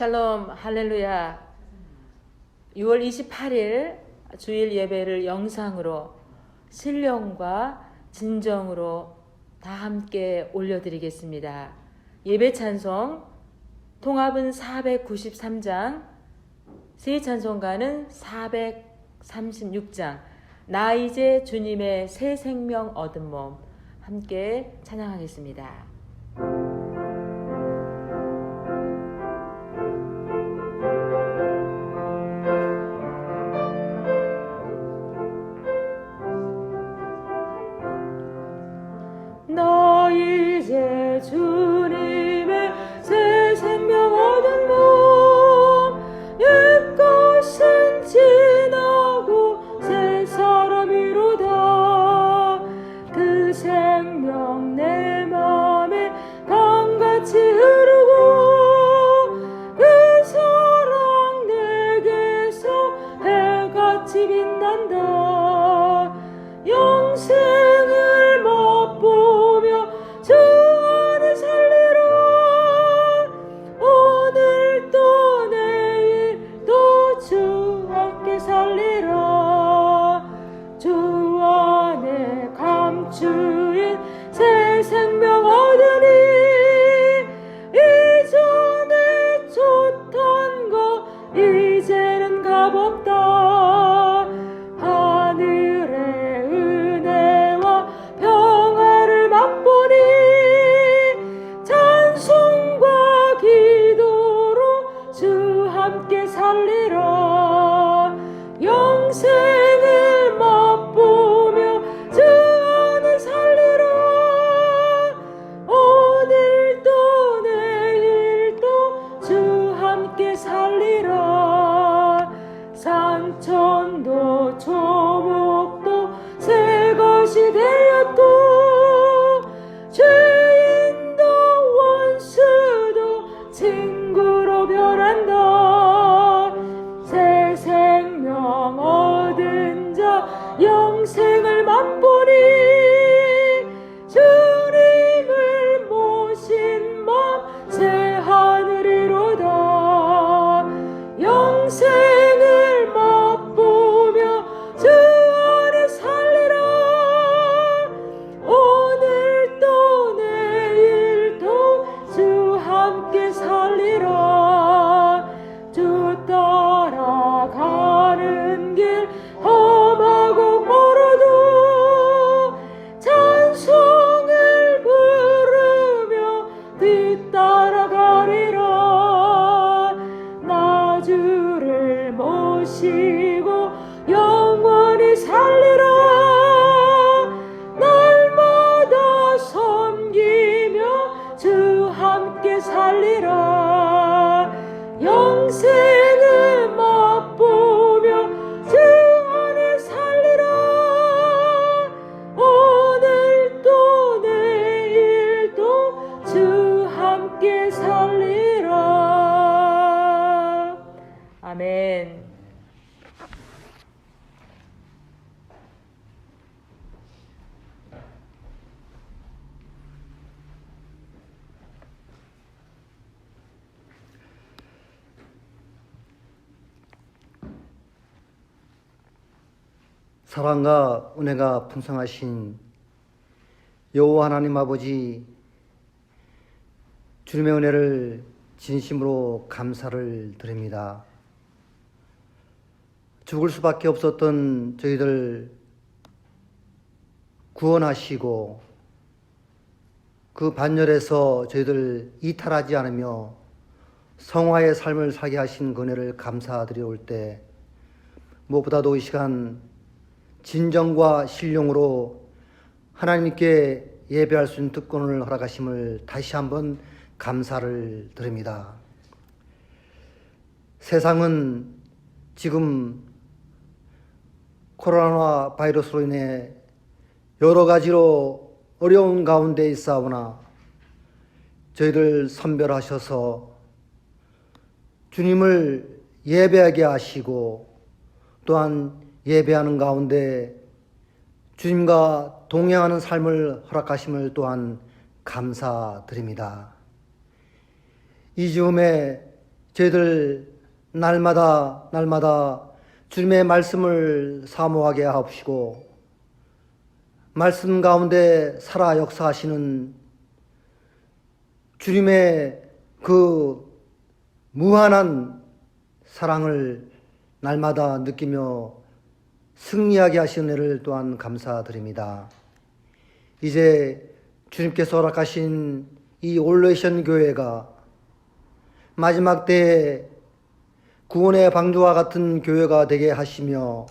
샬롬, 할렐루야. 6월 28일 주일 예배를 영상으로 신령과 진정으로 다 함께 올려드리겠습니다. 예배 찬송 통합은 493장, 새 찬송가는 436장, 나 이제 주님의 새 생명 얻은 몸 함께 찬양하겠습니다. 나 이제 주님의 새 생명 얻은 몸, 옛 것은 지나고 새 사람이로다. 그 생명 내 맘에 강같이 흐르고 그 사랑 내게서 해같이 빛난다. 영생을 맛보며 주 안에 살리라. 오늘도 내일도 주 함께 살리라. 주 안에 감추인 새 생명 얻으니 이전에 좋던 거 이제는 값없다. 하늘의 은혜와 평화를 맛보니 찬송과 기도로 주 함께 살리라. 영생을 맛보며 주 안에 살리라. 오늘도 내일도 주 함께 살리라. 산천도 초목도 새 것이 되었고 죄인도 원수도 친구로 변한다. 새 생명 얻은 자 영생을 맛보니 주님을 모신 맘 새 하늘이로다. 영생을 맛보며 주 안에 살리라. 오늘도 내일도 주 함께 살리라. 주 따라가는 길 험하고 멀어도 찬송을 부르며 뒤따라가리라. 나 주를 모시고 영원히 살리라. 날마다 섬기며 주 함께 살리라. 영생을 맛보며 주 안에 살리라. 오늘도 내일도 주 함께 살리라. 아멘. 사랑과 은혜가 풍성하신 여호와 하나님 아버지, 주님의 은혜를 진심으로 감사를 드립니다. 죽을 수밖에 없었던 저희들 구원하시고 그 반열에서 저희들 이탈하지 않으며 성화의 삶을 살게 하신 그 은혜를 감사드려올 때, 무엇보다도 이 시간 진정과 신령으로 하나님께 예배할 수 있는 특권을 허락하심을 다시 한번 감사를 드립니다. 세상은 지금 코로나 바이러스로 인해 여러 가지로 어려운 가운데 있사오나 저희들 선별하셔서 주님을 예배하게 하시고 또한 예배하는 가운데 주님과 동행하는 삶을 허락하심을 또한 감사드립니다. 이 즈음에 저희들 날마다 주님의 말씀을 사모하게 하옵시고 말씀 가운데 살아 역사하시는 주님의 그 무한한 사랑을 날마다 느끼며 승리하게 하시는 은혜를 또한 감사드립니다. 이제 주님께서 허락하신 이 올레이션 교회가 마지막 때에 구원의 방주와 같은 교회가 되게 하시며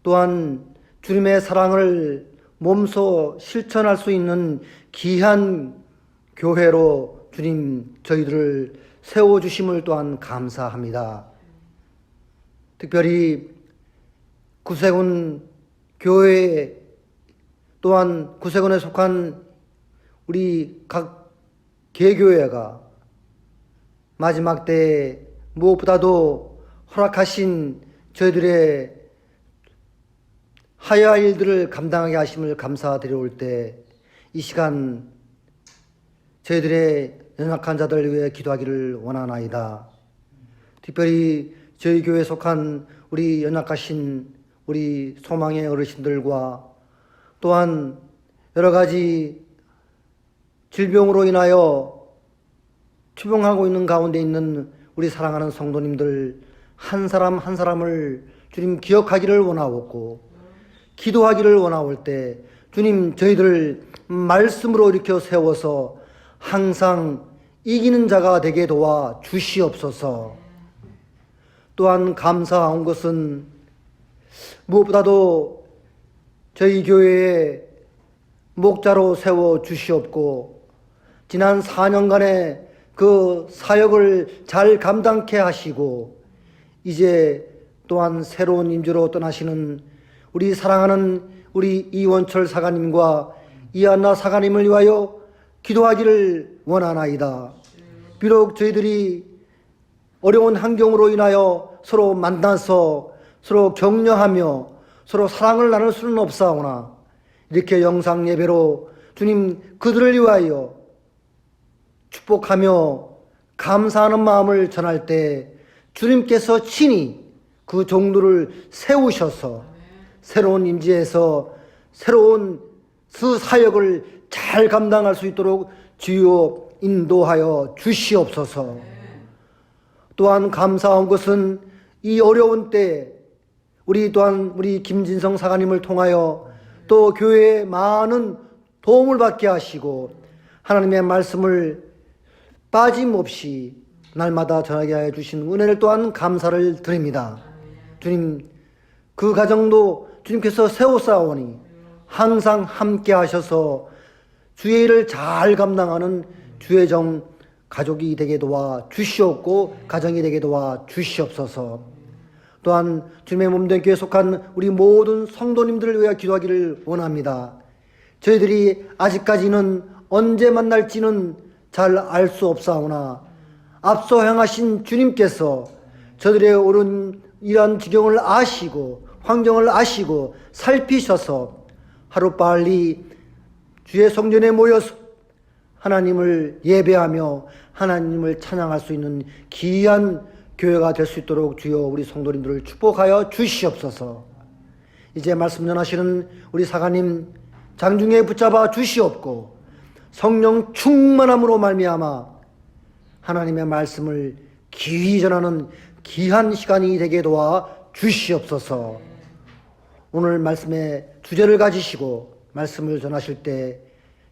또한 주님의 사랑을 몸소 실천할 수 있는 귀한 교회로 주님 저희들을 세워주심을 또한 감사합니다. 특별히 구세군 교회 또한 구세군에 속한 우리 각 개교회가 마지막 때에 무엇보다도 허락하신 저희들의 하야 일들을 감당하게 하심을 감사드려올 때 이 시간 저희들의 연약한 자들을 위해 기도하기를 원하나이다. 특별히 저희 교회에 속한 우리 연약하신 우리 소망의 어르신들과 또한 여러 가지 질병으로 인하여 추병하고 있는 가운데 있는 우리 사랑하는 성도님들 한 사람 한 사람을 주님 기억하기를 원하옵고 기도하기를 원하올 때 주님 저희들 말씀으로 일으켜 세워서 항상 이기는 자가 되게 도와 주시옵소서. 또한 감사한 것은 무엇보다도 저희 교회에 목자로 세워 주시옵고 지난 4년간의 그 사역을 잘 감당케 하시고 이제 또한 새로운 임주로 떠나시는 우리 사랑하는 우리 이원철 사가님과 이한나 사가님을 위하여 기도하기를 원하나이다. 비록 저희들이 어려운 환경으로 인하여 서로 만나서 서로 격려하며 서로 사랑을 나눌 수는 없사오나 이렇게 영상 예배로 주님 그들을 위하여 축복하며 감사하는 마음을 전할 때 주님께서 친히 그 종들을 세우셔서 새로운 임지에서 새로운 그 사역을 잘 감당할 수 있도록 주여 인도하여 주시옵소서. 또한 감사한 것은 이 어려운 때 우리 또한 우리 김진성 사가님을 통하여 또 교회에 많은 도움을 받게 하시고 하나님의 말씀을 빠짐없이 날마다 전하게 하여 주신 은혜를 또한 감사를 드립니다. 주님 그 가정도 주님께서 세워싸오니 항상 함께 하셔서 주의 일을 잘 감당하는 주의 정 가족이 되게 도와 주시옵고 가정이 되게 도와 주시옵소서. 또한 주님의 몸된 교회에 속한 우리 모든 성도님들을 위하여 기도하기를 원합니다. 저희들이 아직까지는 언제 만날지는 잘 알 수 없사오나 앞서 행하신 주님께서 저들의 옳은 이러한 지경을 아시고 환경을 아시고 살피셔서 하루빨리 주의 성전에 모여서 하나님을 예배하며 하나님을 찬양할 수 있는 귀한 교회가 될 수 있도록 주여 우리 성도님들을 축복하여 주시옵소서. 이제 말씀 전하시는 우리 사가님 장중에 붙잡아 주시옵고 성령 충만함으로 말미암아 하나님의 말씀을 귀히 전하는 귀한 시간이 되게 도와 주시옵소서. 오늘 말씀의 주제를 가지시고 말씀을 전하실 때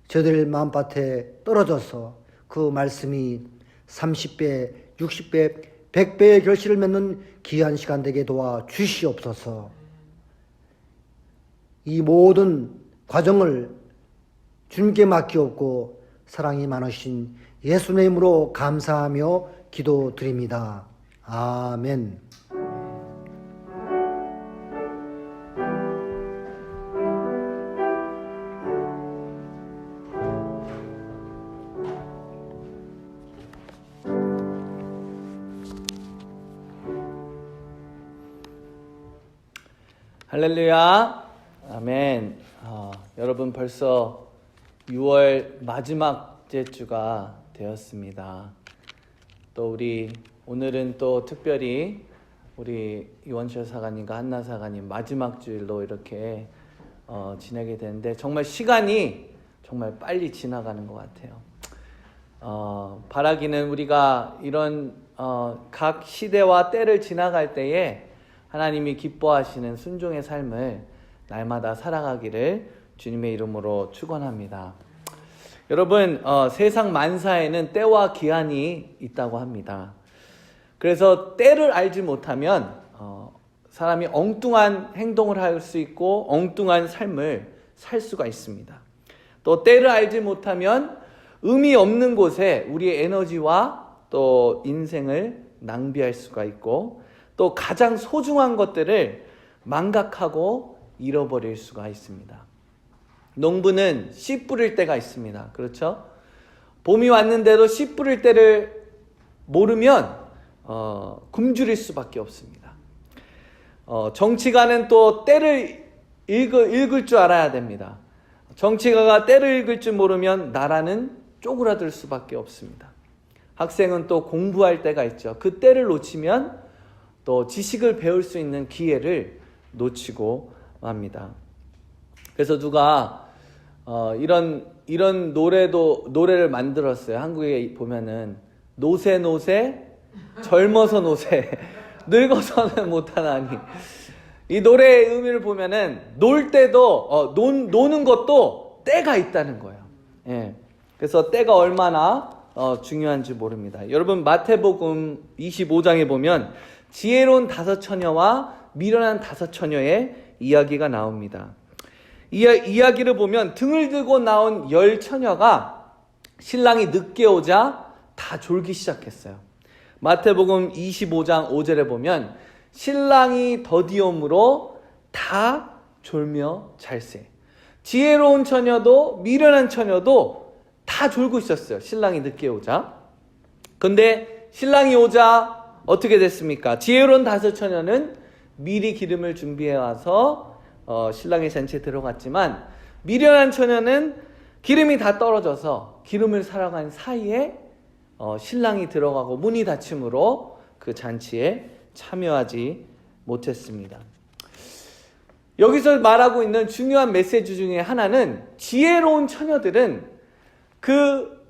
저들 마음밭에 떨어져서 그 말씀이 30배, 60배, 100배의 결실을 맺는 귀한 시간 되게 도와 주시옵소서. 이 모든 과정을 주님께 맡기옵고 사랑이 많으신 예수님의 이름으로 감사하며 기도드립니다. 아멘. 할렐루야. 아멘. 여러분 벌써 6월 마지막째 주가 되었습니다. 또 우리 오늘은 또 특별히 우리 이원철 사관님과 한나 사관님 마지막 주일로 이렇게 지내게 되는데 정말 시간이 정말 빨리 지나가는 것 같아요. 바라기는 우리가 이런 각 시대와 때를 지나갈 때에 하나님이 기뻐하시는 순종의 삶을 날마다 살아가기를 주님의 이름으로 축원합니다. 여러분, 세상 만사에는 때와 기한이 있다고 합니다. 그래서 때를 알지 못하면 사람이 엉뚱한 행동을 할 수 있고 엉뚱한 삶을 살 수가 있습니다. 또 때를 알지 못하면 의미 없는 곳에 우리의 에너지와 또 인생을 낭비할 수가 있고 또 가장 소중한 것들을 망각하고 잃어버릴 수가 있습니다. 농부는 씨 뿌릴 때가 있습니다. 그렇죠? 봄이 왔는데도 씨 뿌릴 때를 모르면 굶주릴 수밖에 없습니다. 정치가는 또 때를 읽을 줄 알아야 됩니다. 정치가가 때를 읽을 줄 모르면 나라는 쪼그라들 수밖에 없습니다. 학생은 또 공부할 때가 있죠. 그 때를 놓치면 또 지식을 배울 수 있는 기회를 놓치고 맙니다. 그래서 누가 이런 노래를 만들었어요. 한국에 보면은 노세 젊어서 노세 늙어서는 못하나니. 이 노래의 의미를 보면은 놀 때도 노는 것도 때가 있다는 거예요. 예. 그래서 때가 얼마나 중요한지 모릅니다. 여러분 마태복음 25장에 보면 지혜로운 5 처녀와 미련한 5 처녀의 이야기가 나옵니다. 이 이야기를 보면 등을 들고 나온 10 처녀가 신랑이 늦게 오자 다 졸기 시작했어요. 마태복음 25장 5절에 보면 신랑이 더디옴으로 다 졸며 잘세. 지혜로운 처녀도 미련한 처녀도 다 졸고 있었어요. 신랑이 늦게 오자. 근데 신랑이 오자 어떻게 됐습니까? 지혜로운 5 처녀는 미리 기름을 준비해 와서 신랑의 잔치에 들어갔지만 미련한 처녀는 기름이 다 떨어져서 기름을 사러간 사이에 신랑이 들어가고 문이 닫힘으로 그 잔치에 참여하지 못했습니다. 여기서 말하고 있는 중요한 메시지 중에 하나는 지혜로운 처녀들은 그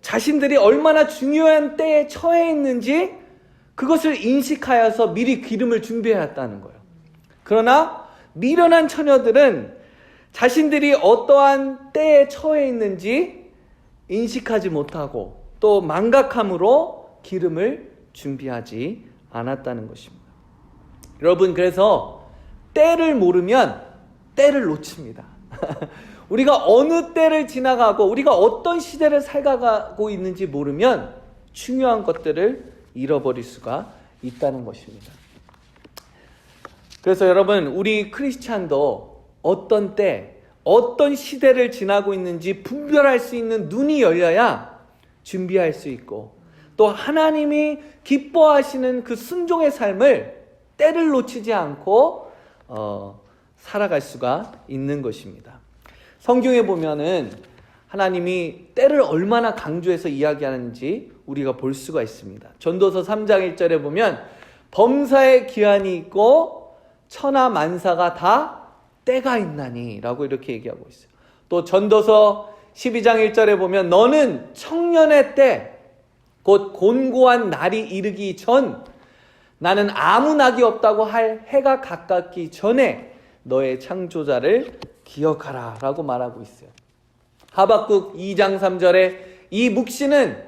자신들이 얼마나 중요한 때에 처해 있는지 그것을 인식하여서 미리 기름을 준비해왔다는 거예요. 그러나 미련한 처녀들은 자신들이 어떠한 때에 처해 있는지 인식하지 못하고 또 망각함으로 기름을 준비하지 않았다는 것입니다. 여러분, 그래서 때를 모르면 때를 놓칩니다. 우리가 어느 때를 지나가고 우리가 어떤 시대를 살아가고 있는지 모르면 중요한 것들을 잃어버릴 수가 있다는 것입니다. 그래서 여러분, 우리 크리스찬도 어떤 때, 어떤 시대를 지나고 있는지 분별할 수 있는 눈이 열려야 준비할 수 있고 또 하나님이 기뻐하시는 그 순종의 삶을 때를 놓치지 않고 살아갈 수가 있는 것입니다. 성경에 보면은 하나님이 때를 얼마나 강조해서 이야기하는지 우리가 볼 수가 있습니다. 전도서 3장 1절에 보면 범사에 기한이 있고 천하 만사가 다 때가 있나니 라고 이렇게 얘기하고 있어요. 또 전도서 12장 1절에 보면 너는 청년의 때 곧 곤고한 날이 이르기 전 나는 아무 낙이 없다고 할 해가 가깝기 전에 너의 창조자를 기억하라 라고 말하고 있어요. 하박국 2장 3절에 이 묵시는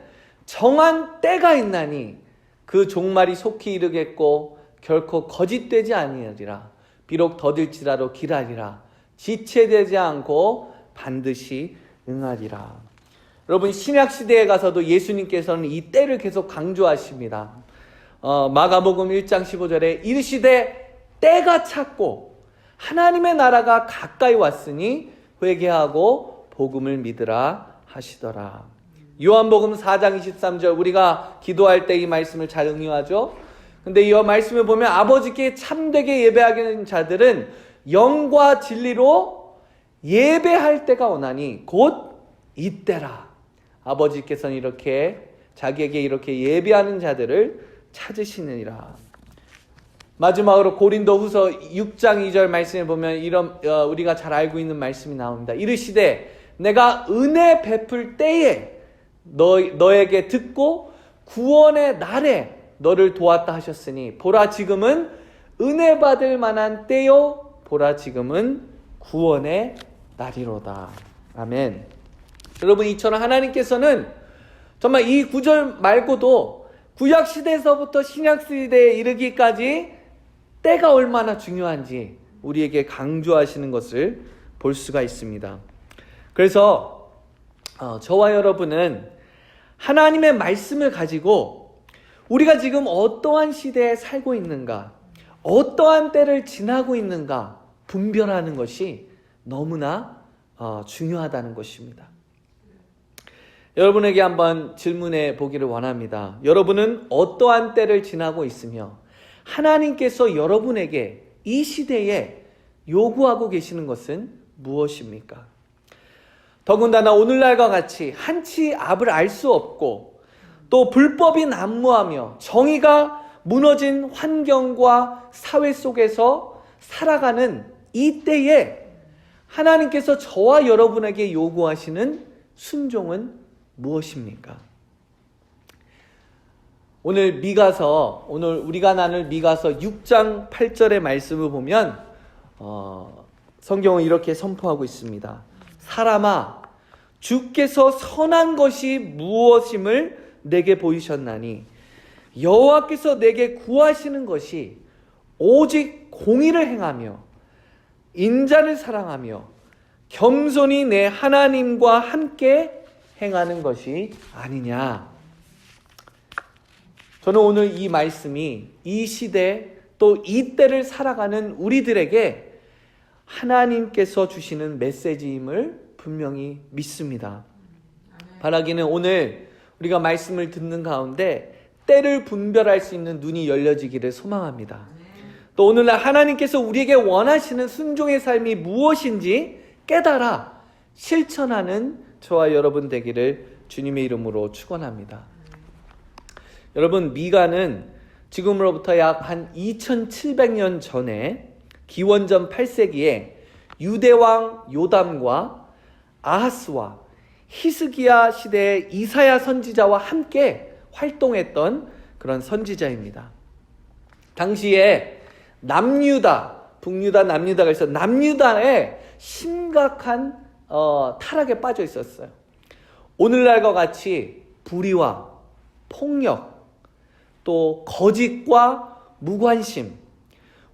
정한 때가 있나니 그 종말이 속히 이르겠고 결코 거짓되지 아니하리라. 비록 더딜지라도 기다리라. 지체되지 않고 반드시 응하리라. 여러분, 신약시대에 가서도 예수님께서는 이 때를 계속 강조하십니다. 마가복음 1장 15절에 이르시되 때가 찼고 하나님의 나라가 가까이 왔으니 회개하고 복음을 믿으라 하시더라. 요한복음 4장 23절, 우리가 기도할 때 이 말씀을 잘 응용하죠. 근데 이 말씀을 보면 아버지께 참되게 예배하는 자들은 영과 진리로 예배할 때가 오나니 곧 이때라. 아버지께서는 이렇게 자기에게 이렇게 예배하는 자들을 찾으시느니라. 마지막으로 고린도후서 6장 2절 말씀에 보면 이런 우리가 잘 알고 있는 말씀이 나옵니다. 이르시되 내가 은혜 베풀 때에 너에게 듣고 구원의 날에 너를 도왔다 하셨으니 보라 지금은 은혜 받을 만한 때요 보라 지금은 구원의 날이로다. 아멘. 여러분, 이처럼 하나님께서는 정말 이 구절 말고도 구약 시대에서부터 신약 시대에 이르기까지 때가 얼마나 중요한지 우리에게 강조하시는 것을 볼 수가 있습니다. 그래서 저와 여러분은 하나님의 말씀을 가지고 우리가 지금 어떠한 시대에 살고 있는가, 어떠한 때를 지나고 있는가 분별하는 것이 너무나 중요하다는 것입니다. 여러분에게 한번 질문해 보기를 원합니다. 여러분은 어떠한 때를 지나고 있으며 하나님께서 여러분에게 이 시대에 요구하고 계시는 것은 무엇입니까? 더군다나 오늘날과 같이 한치 앞을 알 수 없고 또 불법이 난무하며 정의가 무너진 환경과 사회 속에서 살아가는 이 때에 하나님께서 저와 여러분에게 요구하시는 순종은 무엇입니까? 오늘 우리가 나눌 미가서 6장 8절의 말씀을 보면 성경은 이렇게 선포하고 있습니다. 사람아, 주께서 선한 것이 무엇임을 내게 보이셨나니 여호와께서 내게 구하시는 것이 오직 공의를 행하며 인자를 사랑하며 겸손히 내 하나님과 함께 행하는 것이 아니냐. 저는 오늘 이 말씀이 이 시대 또 이 때를 살아가는 우리들에게 하나님께서 주시는 메시지임을 분명히 믿습니다. 바라기는 오늘 우리가 말씀을 듣는 가운데 때를 분별할 수 있는 눈이 열려지기를 소망합니다. 또 오늘날 하나님께서 우리에게 원하시는 순종의 삶이 무엇인지 깨달아 실천하는 저와 여러분 되기를 주님의 이름으로 축원합니다. 여러분, 미가는 지금으로부터 약 한 2700년 전에 기원전 8세기에 유대왕 요담과 아하스와 히스기야 시대의 이사야 선지자와 함께 활동했던 그런 선지자입니다. 당시에 남유다, 북유다, 남유다가 있어 남유다에 심각한 타락에 빠져 있었어요. 오늘날과 같이 불의와 폭력, 또 거짓과 무관심,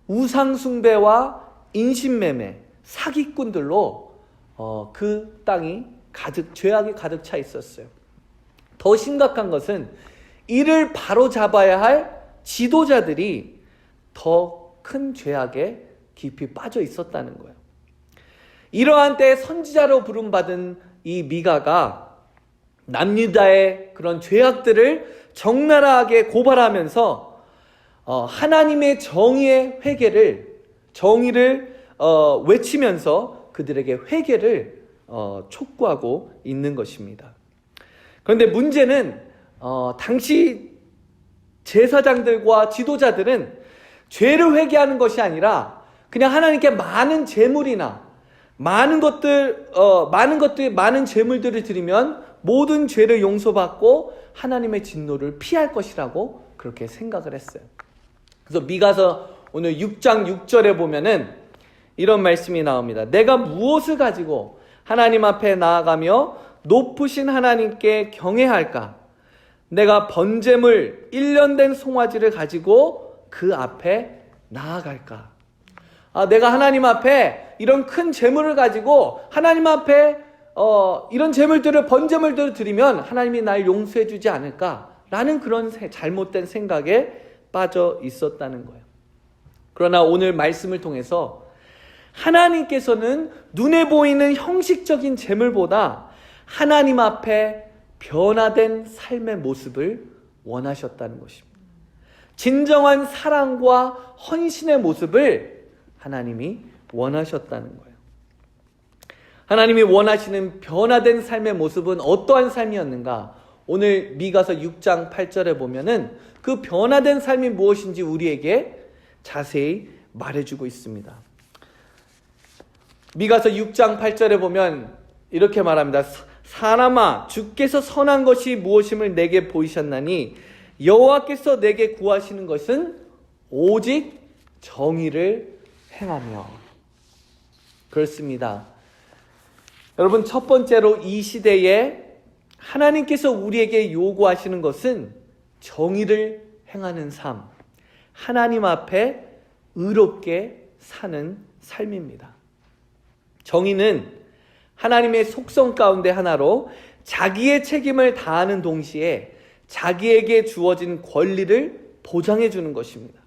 우상숭배와 인신매매, 사기꾼들로 그 땅이 죄악이 가득 차 있었어요. 더 심각한 것은 이를 바로잡아야 할 지도자들이 더 큰 죄악에 깊이 빠져 있었다는 거예요. 이러한 때에 선지자로 부름받은 이 미가가 남유다의 그런 죄악들을 적나라하게 고발하면서 하나님의 정의의 정의를 외치면서 그들에게 회개를 촉구하고 있는 것입니다. 그런데 문제는 당시 제사장들과 지도자들은 죄를 회개하는 것이 아니라 그냥 하나님께 많은 재물이나 많은 재물들을 드리면 모든 죄를 용서받고 하나님의 진노를 피할 것이라고 그렇게 생각을 했어요. 그래서 미가서 오늘 6장 6절에 보면은 이런 말씀이 나옵니다. 내가 무엇을 가지고 하나님 앞에 나아가며 높으신 하나님께 경외할까? 내가 번제물 1년 된 송아지를 가지고 그 앞에 나아갈까? 내가 하나님 앞에 이런 큰 재물을 가지고 하나님 앞에 이런 번제물들을 드리면 하나님이 날 용서해 주지 않을까라는 그런 잘못된 생각에 빠져 있었다는 거예요. 그러나 오늘 말씀을 통해서 하나님께서는 눈에 보이는 형식적인 재물보다 하나님 앞에 변화된 삶의 모습을 원하셨다는 것입니다. 진정한 사랑과 헌신의 모습을 하나님이 원하셨다는 거예요. 하나님이 원하시는 변화된 삶의 모습은 어떠한 삶이었는가? 오늘 미가서 6장 8절에 보면은 그 변화된 삶이 무엇인지 우리에게 자세히 말해주고 있습니다. 미가서 6장 8절에 보면 이렇게 말합니다. 사람아, 주께서 선한 것이 무엇임을 내게 보이셨나니 여호와께서 내게 구하시는 것은 오직 정의를 행하며. 그렇습니다. 여러분, 첫 번째로 이 시대에 하나님께서 우리에게 요구하시는 것은 정의를 행하는 삶, 하나님 앞에 의롭게 사는 삶입니다. 정의는 하나님의 속성 가운데 하나로 자기의 책임을 다하는 동시에 자기에게 주어진 권리를 보장해 주는 것입니다.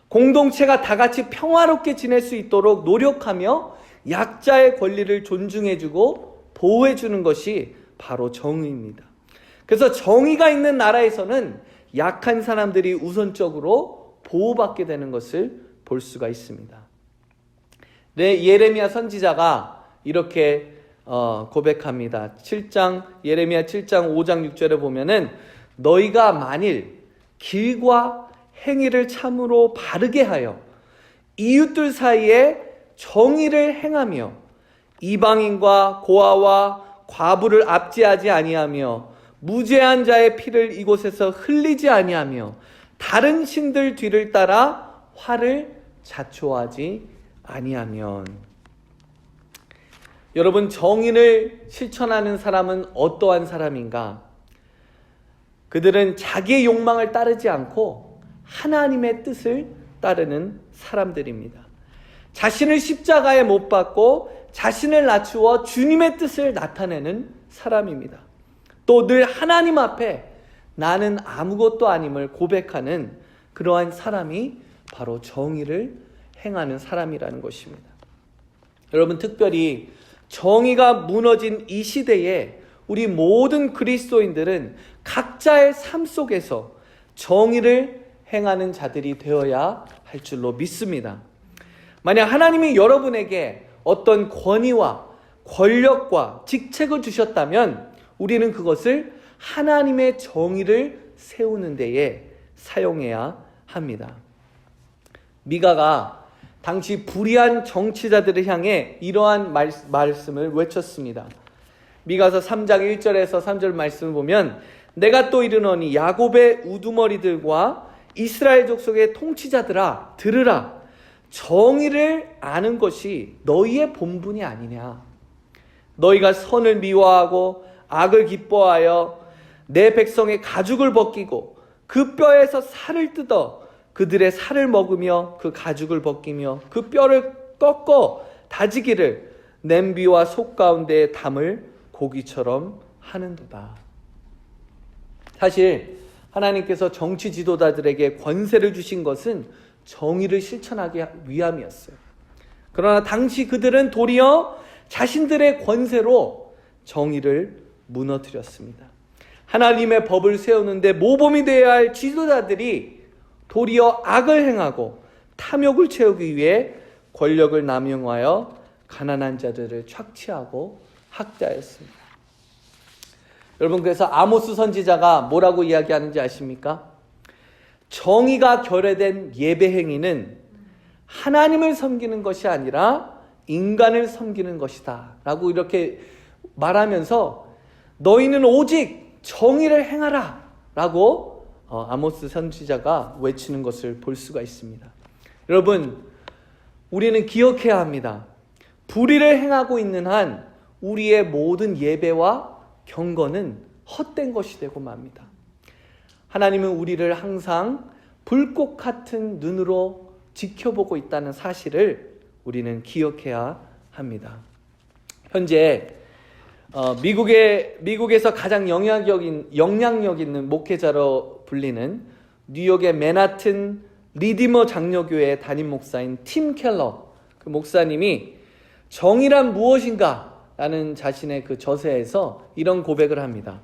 공동체가 다 같이 평화롭게 지낼 수 있도록 노력하며 약자의 권리를 존중해 주고 보호해 주는 것이 바로 정의입니다. 그래서 정의가 있는 나라에서는 약한 사람들이 우선적으로 보호받게 되는 것을 볼 수가 있습니다. 네, 예레미야 선지자가 이렇게 고백합니다. 예레미야 7장 5장 6절에 보면은 너희가 만일 길과 행위를 참으로 바르게 하여 이웃들 사이에 정의를 행하며 이방인과 고아와 과부를 압제하지 아니하며 무죄한 자의 피를 이곳에서 흘리지 아니하며 다른 신들 뒤를 따라 화를 자초하지 아니하면. 여러분, 정의를 실천하는 사람은 어떠한 사람인가? 그들은 자기의 욕망을 따르지 않고 하나님의 뜻을 따르는 사람들입니다. 자신을 십자가에 못 박고 자신을 낮추어 주님의 뜻을 나타내는 사람입니다. 또 늘 하나님 앞에 나는 아무것도 아님을 고백하는 그러한 사람이 바로 정의를 행하는 사람이라는 것입니다. 여러분, 특별히 정의가 무너진 이 시대에 우리 모든 그리스도인들은 각자의 삶 속에서 정의를 행하는 자들이 되어야 할 줄로 믿습니다. 만약 하나님이 여러분에게 어떤 권위와 권력과 직책을 주셨다면 우리는 그것을 하나님의 정의를 세우는 데에 사용해야 합니다. 미가가 당시 불의한 정치자들을 향해 이러한 말씀을 외쳤습니다. 미가서 3장 1절에서 3절 말씀을 보면 내가 또 이르노니 야곱의 우두머리들과 이스라엘 족속의 통치자들아 들으라. 정의를 아는 것이 너희의 본분이 아니냐. 너희가 선을 미워하고 악을 기뻐하여 내 백성의 가죽을 벗기고 그 뼈에서 살을 뜯어 그들의 살을 먹으며 그 가죽을 벗기며 그 뼈를 꺾어 다지기를 냄비와 속 가운데에 담을 고기처럼 하는도다. 사실 하나님께서 정치 지도자들에게 권세를 주신 것은 정의를 실천하기 위함이었어요. 그러나 당시 그들은 도리어 자신들의 권세로 정의를 무너뜨렸습니다. 하나님의 법을 세우는데 모범이 되어야 할 지도자들이 도리어 악을 행하고 탐욕을 채우기 위해 권력을 남용하여 가난한 자들을 착취하고 학대하였습니다. 여러분, 그래서 아모스 선지자가 뭐라고 이야기하는지 아십니까? 정의가 결여된 예배 행위는 하나님을 섬기는 것이 아니라 인간을 섬기는 것이다 라고 이렇게 말하면서 너희는 오직 정의를 행하라 라고 아모스 선지자가 외치는 것을 볼 수가 있습니다. 여러분, 우리는 기억해야 합니다. 불의를 행하고 있는 한 우리의 모든 예배와 경건은 헛된 것이 되고 맙니다. 하나님은 우리를 항상 불꽃 같은 눈으로 지켜보고 있다는 사실을 우리는 기억해야 합니다. 현재 미국에서 가장 영향력 있는 목회자로 불리는 뉴욕의 맨하튼 리디머 장로교회 담임 목사인 팀 켈러 그 목사님이 정의란 무엇인가? 라는 자신의 그 저서에서 이런 고백을 합니다.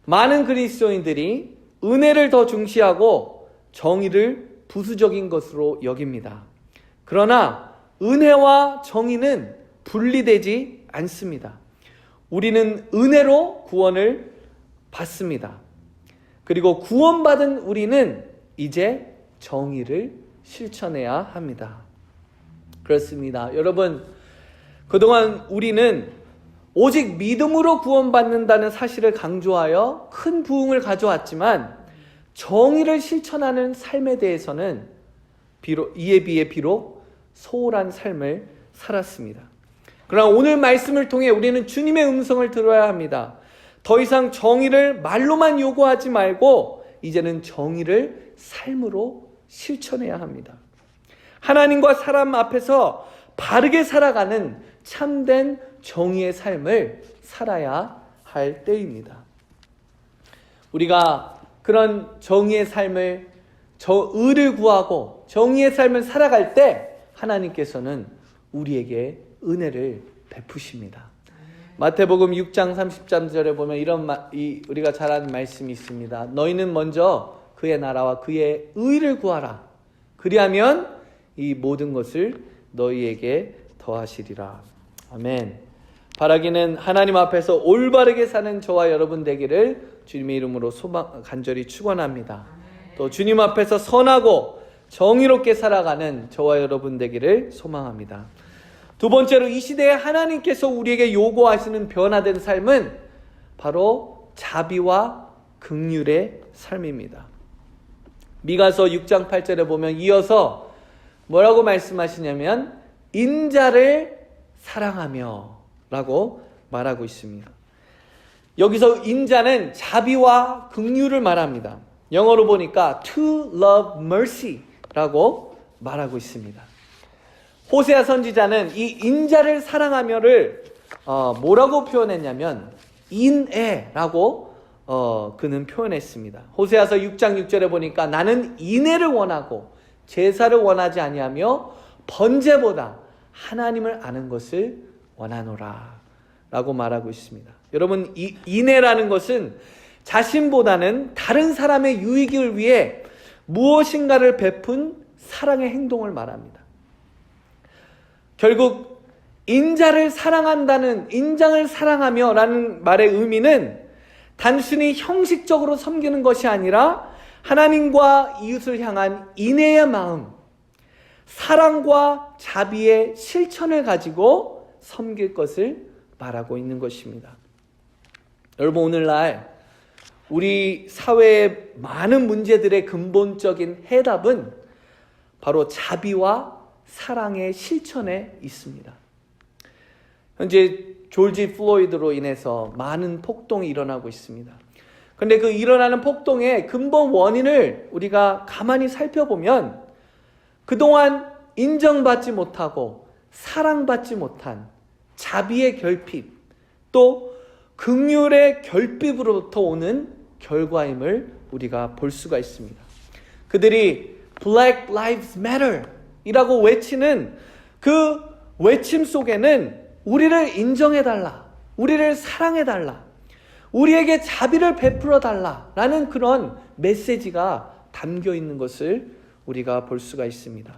많은 그리스도인들이 은혜를 더 중시하고 정의를 부수적인 것으로 여깁니다. 그러나 은혜와 정의는 분리되지 않습니다. 우리는 은혜로 구원을 받습니다. 그리고 구원받은 우리는 이제 정의를 실천해야 합니다. 그렇습니다. 여러분, 그동안 우리는 오직 믿음으로 구원받는다는 사실을 강조하여 큰 부흥을 가져왔지만 정의를 실천하는 삶에 대해서는 이에 비해 비록 소홀한 삶을 살았습니다. 그러나 오늘 말씀을 통해 우리는 주님의 음성을 들어야 합니다. 더 이상 정의를 말로만 요구하지 말고 이제는 정의를 삶으로 실천해야 합니다. 하나님과 사람 앞에서 바르게 살아가는 참된 정의의 삶을 살아야 할 때입니다. 우리가 그런 정의의 삶을, 의를 구하고 정의의 삶을 살아갈 때 하나님께서는 우리에게 은혜를 베푸십니다. 마태복음 6장 30절에 보면 우리가 잘 아는 말씀이 있습니다. 너희는 먼저 그의 나라와 그의 의를 구하라. 그리하면 이 모든 것을 너희에게 더하시리라. 아멘. 바라기는 하나님 앞에서 올바르게 사는 저와 여러분 되기를 주님의 이름으로 간절히 축원합니다. 또 주님 앞에서 선하고 정의롭게 살아가는 저와 여러분 되기를 소망합니다. 두 번째로 이 시대에 하나님께서 우리에게 요구하시는 변화된 삶은 바로 자비와 긍휼의 삶입니다. 미가서 6장 8절에 보면 이어서 뭐라고 말씀하시냐면 인자를 사랑하며 라고 말하고 있습니다. 여기서 인자는 자비와 긍휼을 말합니다. 영어로 보니까 to love mercy 라고 말하고 있습니다. 호세아 선지자는 이 인자를 사랑하며를 뭐라고 표현했냐면 인애라고 그는 표현했습니다. 호세아서 6장 6절에 보니까 나는 인애를 원하고 제사를 원하지 아니하며 번제보다 하나님을 아는 것을 원하노라 라고 말하고 있습니다. 여러분, 이 인애라는 것은 자신보다는 다른 사람의 유익을 위해 무엇인가를 베푼 사랑의 행동을 말합니다. 결국 인자를 사랑하며 라는 말의 의미는 단순히 형식적으로 섬기는 것이 아니라 하나님과 이웃을 향한 인애의 마음, 사랑과 자비의 실천을 가지고 섬길 것을 말하고 있는 것입니다. 여러분, 오늘날 우리 사회의 많은 문제들의 근본적인 해답은 바로 자비와 사랑의 실천에 있습니다. 현재 조지 플로이드로 인해서 많은 폭동이 일어나고 있습니다. 그런데 그 일어나는 폭동의 근본 원인을 우리가 가만히 살펴보면 그동안 인정받지 못하고 사랑받지 못한 자비의 결핍, 또 긍휼의 결핍으로부터 오는 결과임을 우리가 볼 수가 있습니다. 그들이 Black Lives Matter 이라고 외치는 그 외침 속에는 우리를 인정해달라, 우리를 사랑해달라, 우리에게 자비를 베풀어달라 라는 그런 메시지가 담겨 있는 것을 우리가 볼 수가 있습니다.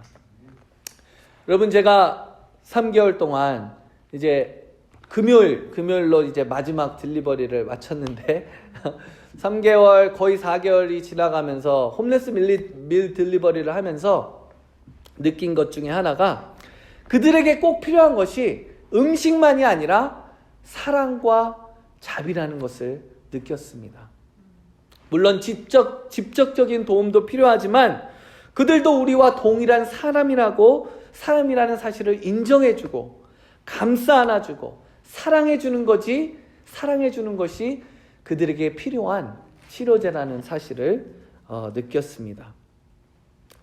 여러분, 제가 3개월 동안 이제 금요일로 이제 마지막 딜리버리를 마쳤는데 3개월, 거의 4개월이 지나가면서 홈레스 밀 딜리버리를 하면서 느낀 것 중에 하나가 그들에게 꼭 필요한 것이 음식만이 아니라 사랑과 자비라는 것을 느꼈습니다. 물론 직접적인 도움도 필요하지만 그들도 우리와 동일한 사람이라는 사실을 인정해주고 감싸 안아주고 사랑해주는 것이 그들에게 필요한 치료제라는 사실을 느꼈습니다.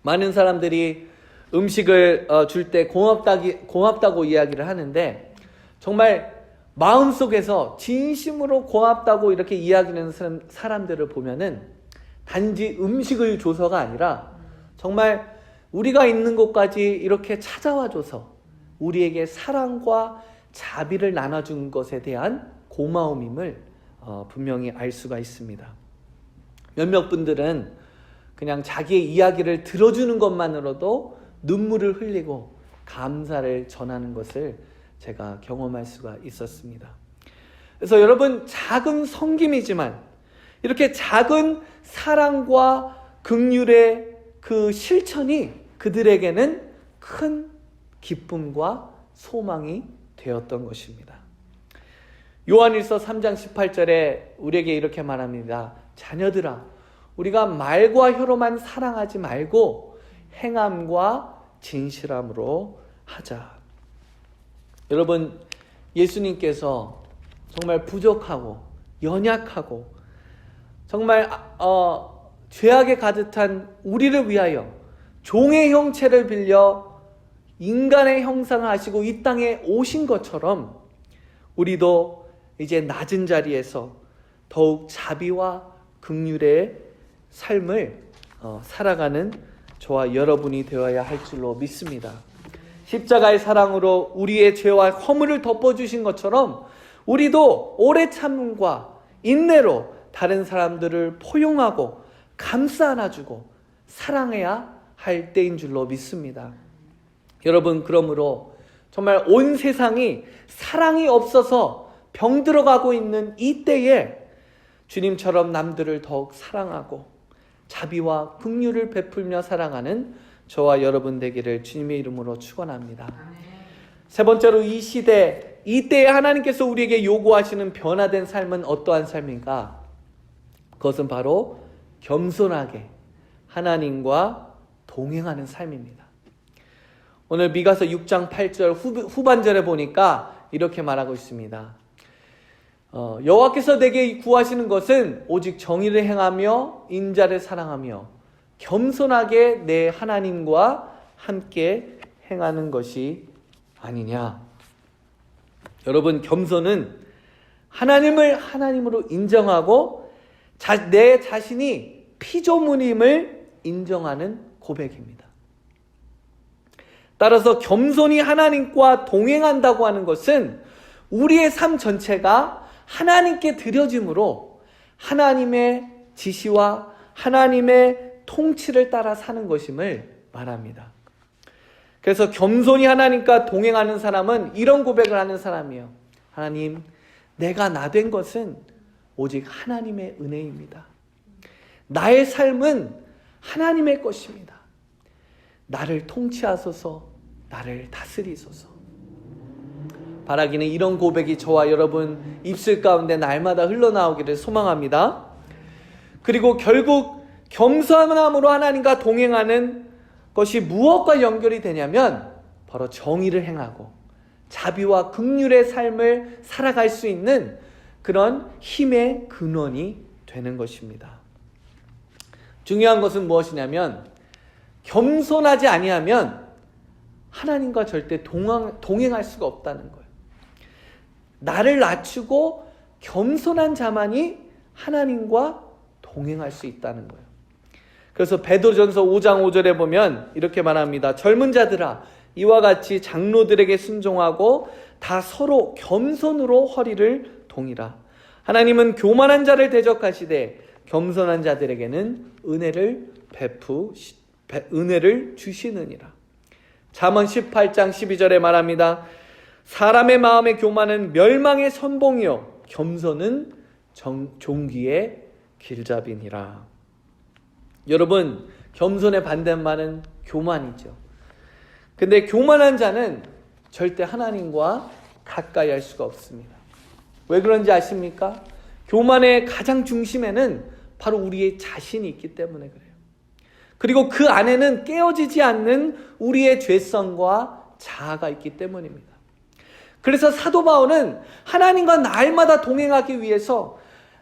많은 사람들이 음식을 줄 때 고맙다고 이야기를 하는데 정말 마음속에서 진심으로 고맙다고 이렇게 이야기하는 사람들을 보면은 단지 음식을 줘서가 아니라 정말 우리가 있는 곳까지 이렇게 찾아와줘서 우리에게 사랑과 자비를 나눠준 것에 대한 고마움임을 분명히 알 수가 있습니다. 몇몇 분들은 그냥 자기의 이야기를 들어주는 것만으로도 눈물을 흘리고 감사를 전하는 것을 제가 경험할 수가 있었습니다. 그래서 여러분, 작은 섬김이지만 이렇게 작은 사랑과 긍휼의 그 실천이 그들에게는 큰 기쁨과 소망이 되었던 것입니다. 요한일서 3장 18절에 우리에게 이렇게 말합니다. 자녀들아, 우리가 말과 혀로만 사랑하지 말고 행함과 진실함으로 하자. 여러분, 예수님께서 정말 부족하고 연약하고 정말 죄악에 가득한 우리를 위하여 종의 형체를 빌려 인간의 형상을 하시고 이 땅에 오신 것처럼 우리도 이제 낮은 자리에서 더욱 자비와 긍휼의 삶을 살아가는 저와 여러분이 되어야 할 줄로 믿습니다. 십자가의 사랑으로 우리의 죄와 허물을 덮어주신 것처럼 우리도 오래 참음과 인내로 다른 사람들을 포용하고 감싸 안아주고 사랑해야 할 때인 줄로 믿습니다. 여러분, 그러므로 정말 온 세상이 사랑이 없어서 병들어가고 있는 이 때에 주님처럼 남들을 더욱 사랑하고 자비와 긍휼을 베풀며 살아가는 저와 여러분 되기를 주님의 이름으로 축원합니다. 세 번째로 이 시대, 이 때에 하나님께서 우리에게 요구하시는 변화된 삶은 어떠한 삶인가? 그것은 바로 겸손하게 하나님과 동행하는 삶입니다. 오늘 미가서 6장 8절 후반절에 보니까 이렇게 말하고 있습니다. 여호와께서 내게 구하시는 것은 오직 정의를 행하며 인자를 사랑하며 겸손하게 내 하나님과 함께 행하는 것이 아니냐. 여러분, 겸손은 하나님을 하나님으로 인정하고 내 자신이 피조물임을 인정하는 고백입니다. 따라서 겸손히 하나님과 동행한다고 하는 것은 우리의 삶 전체가 하나님께 드려짐으로 하나님의 지시와 하나님의 통치를 따라 사는 것임을 말합니다. 그래서 겸손히 하나님과 동행하는 사람은 이런 고백을 하는 사람이에요. 하나님, 내가 나 된 것은 오직 하나님의 은혜입니다. 나의 삶은 하나님의 것입니다. 나를 통치하소서, 나를 다스리소서. 바라기는 이런 고백이 저와 여러분 입술 가운데 날마다 흘러나오기를 소망합니다. 그리고 결국 겸손함으로 하나님과 동행하는 것이 무엇과 연결이 되냐면 바로 정의를 행하고 자비와 긍휼의 삶을 살아갈 수 있는 그런 힘의 근원이 되는 것입니다. 중요한 것은 무엇이냐면 겸손하지 아니하면 하나님과 절대 동행할 수가 없다는 거예요. 나를 낮추고 겸손한 자만이 하나님과 동행할 수 있다는 거예요. 그래서 베드로전서 5장 5절에 보면 이렇게 말합니다. 젊은 자들아, 이와 같이 장로들에게 순종하고 다 서로 겸손으로 허리를 동이라. 하나님은 교만한 자를 대적하시되 겸손한 자들에게는 은혜를 주시느니라. 잠언 18장 12절에 말합니다. 사람의 마음의 교만은 멸망의 선봉이요 겸손은 존귀의 길잡이니라. 여러분, 겸손의 반대말은 교만이죠. 근데 교만한 자는 절대 하나님과 가까이 할 수가 없습니다. 왜 그런지 아십니까? 교만의 가장 중심에는 바로 우리의 자신이 있기 때문에 그래요. 그리고 그 안에는 깨어지지 않는 우리의 죄성과 자아가 있기 때문입니다. 그래서 사도 바울은 하나님과 날마다 동행하기 위해서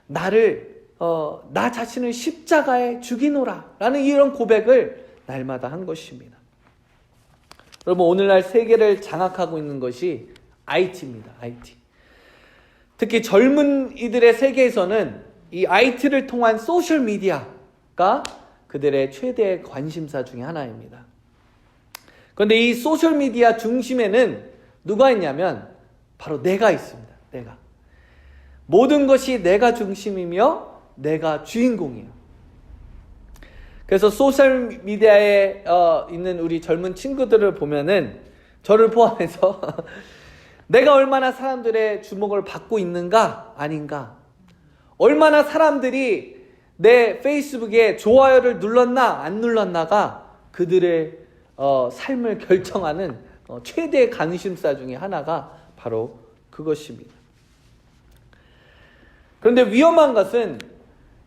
나 자신을 십자가에 죽이노라 라는 이런 고백을 날마다 한 것입니다. 여러분, 오늘날 세계를 장악하고 있는 것이 IT입니다. IT. 특히 젊은 이들의 세계에서는 이 IT를 통한 소셜 미디어가 그들의 최대 관심사 중에 하나입니다. 그런데 이 소셜 미디어 중심에는 누가 있냐면 바로 내가 있습니다. 내가. 모든 것이 내가 중심이며 내가 주인공이에요. 그래서 소셜 미디어에 있는 우리 젊은 친구들을 보면은 저를 포함해서 내가 얼마나 사람들의 주목을 받고 있는가 아닌가, 얼마나 사람들이 내 페이스북에 좋아요를 눌렀나 안 눌렀나가 그들의 삶을 결정하는 최대의 관심사 중에 하나가 바로 그것입니다. 그런데 위험한 것은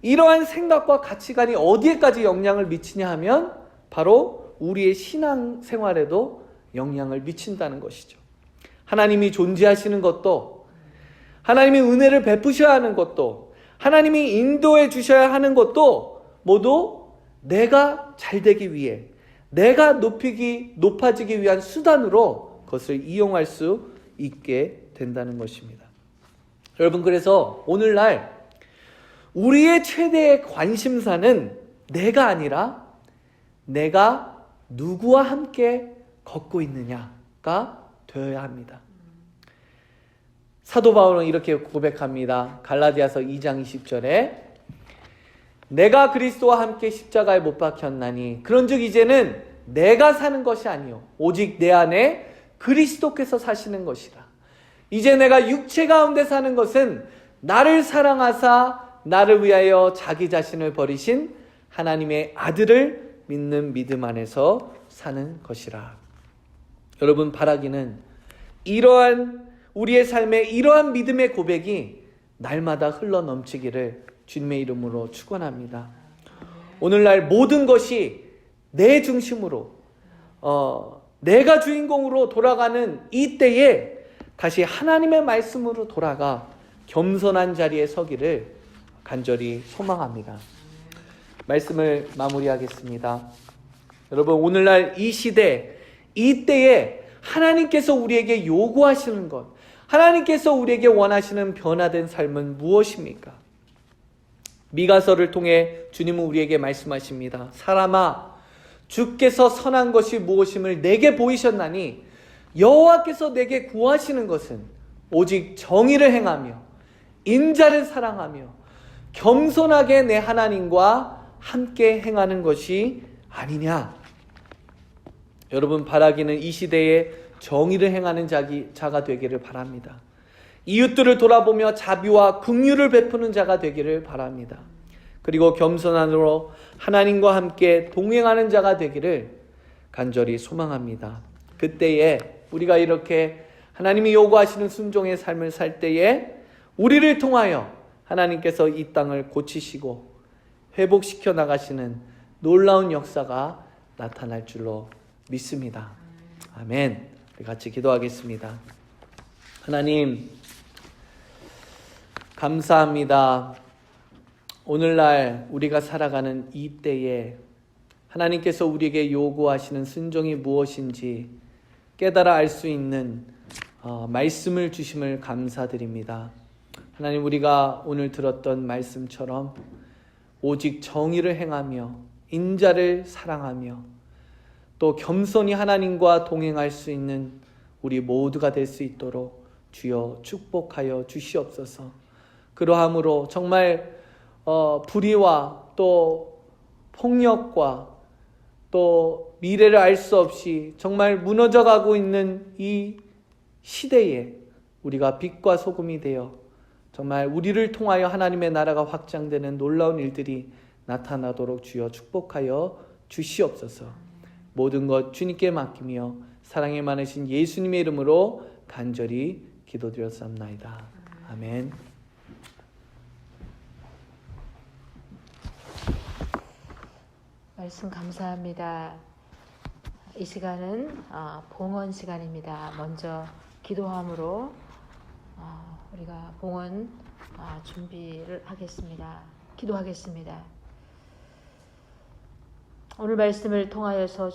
이러한 생각과 가치관이 어디에까지 영향을 미치냐 하면 바로 우리의 신앙생활에도 영향을 미친다는 것이죠. 하나님이 존재하시는 것도, 하나님이 은혜를 베푸셔야 하는 것도, 하나님이 인도해 주셔야 하는 것도 모두 내가 잘되기 위해, 내가 높아지기 위한 수단으로 그것을 이용할 수 있게 된다는 것입니다. 여러분, 그래서 오늘날 우리의 최대의 관심사는 내가 아니라 내가 누구와 함께 걷고 있느냐가 되어야 합니다. 사도 바울은 이렇게 고백합니다. 갈라디아서 2장 20절에 내가 그리스도와 함께 십자가에 못 박혔나니 그런즉 이제는 내가 사는 것이 아니요 오직 내 안에 그리스도께서 사시는 것이라. 이제 내가 육체 가운데 사는 것은 나를 사랑하사 나를 위하여 자기 자신을 버리신 하나님의 아들을 믿는 믿음 안에서 사는 것이라. 여러분, 바라기는 이러한 우리의 삶에 이러한 믿음의 고백이 날마다 흘러넘치기를 주님의 이름으로 축원합니다. 오늘날 모든 것이 내 중심으로 내가 주인공으로 돌아가는 이 때에 다시 하나님의 말씀으로 돌아가 겸손한 자리에 서기를 간절히 소망합니다. 말씀을 마무리하겠습니다. 여러분, 오늘날 이 시대, 이 때에 하나님께서 우리에게 요구하시는 것, 하나님께서 우리에게 원하시는 변화된 삶은 무엇입니까? 미가서를 통해 주님은 우리에게 말씀하십니다. 사람아, 주께서 선한 것이 무엇임을 내게 보이셨나니 여호와께서 내게 구하시는 것은 오직 정의를 행하며 인자를 사랑하며 겸손하게 내 하나님과 함께 행하는 것이 아니냐. 여러분, 바라기는 이 시대에 정의를 행하는 자가 되기를 바랍니다. 이웃들을 돌아보며 자비와 긍휼을 베푸는 자가 되기를 바랍니다. 그리고 겸손함으로 하나님과 함께 동행하는 자가 되기를 간절히 소망합니다. 그때에 우리가 이렇게 하나님이 요구하시는 순종의 삶을 살 때에 우리를 통하여 하나님께서 이 땅을 고치시고 회복시켜 나가시는 놀라운 역사가 나타날 줄로 믿습니다. 아멘. 우리 같이 기도하겠습니다. 하나님, 감사합니다. 오늘날 우리가 살아가는 이 때에 하나님께서 우리에게 요구하시는 순종이 무엇인지 깨달아 알 수 있는 말씀을 주심을 감사드립니다. 하나님, 우리가 오늘 들었던 말씀처럼 오직 정의를 행하며 인자를 사랑하며 또 겸손히 하나님과 동행할 수 있는 우리 모두가 될 수 있도록 주여 축복하여 주시옵소서. 그러함으로 정말 불의와 또 폭력과 또 미래를 알 수 없이 정말 무너져가고 있는 이 시대에 우리가 빛과 소금이 되어 정말 우리를 통하여 하나님의 나라가 확장되는 놀라운 일들이 나타나도록 주여 축복하여 주시옵소서. 모든 것 주님께 맡기며 사랑이 많으신 예수님의 이름으로 간절히 기도드렸사옵나이다. 아멘. 말씀 감사합니다. 이 시간은 봉헌 시간입니다. 먼저 기도함으로 우리가 봉헌 준비를 하겠습니다. 기도하겠습니다. 오늘 말씀을 통하여서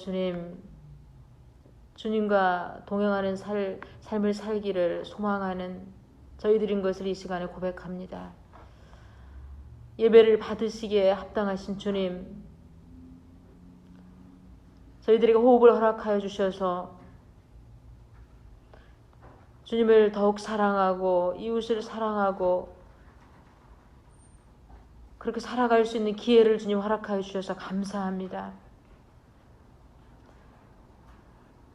주님과 동행하는 삶을 살기를 소망하는 저희들인 것을 이 시간에 고백합니다. 예배를 받으시기에 합당하신 주님, 저희들에게 호흡을 허락하여 주셔서 주님을 더욱 사랑하고 이웃을 사랑하고 그렇게 살아갈 수 있는 기회를 주님 허락하여 주셔서 감사합니다.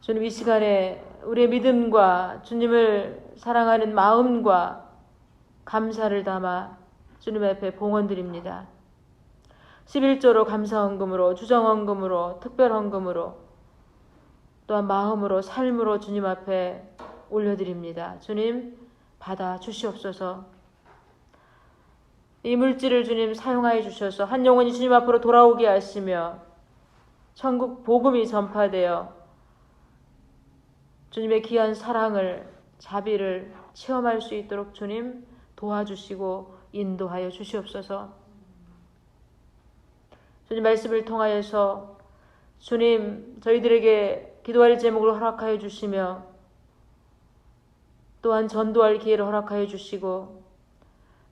주님, 이 시간에 우리의 믿음과 주님을 사랑하는 마음과 감사를 담아 주님 앞에 봉헌드립니다. 11조로 감사헌금으로 주정헌금으로 특별헌금으로 또한 마음으로 삶으로 주님 앞에 올려드립니다. 주님 받아 주시옵소서. 이 물질을 주님 사용하여 주셔서 한 영혼이 주님 앞으로 돌아오게 하시며 천국 복음이 전파되어 주님의 귀한 사랑을 자비를 체험할 수 있도록 주님 도와주시고 인도하여 주시옵소서. 주님 말씀을 통하여서 주님 저희들에게 기도할 제목을 허락하여 주시며 또한 전도할 기회를 허락하여 주시고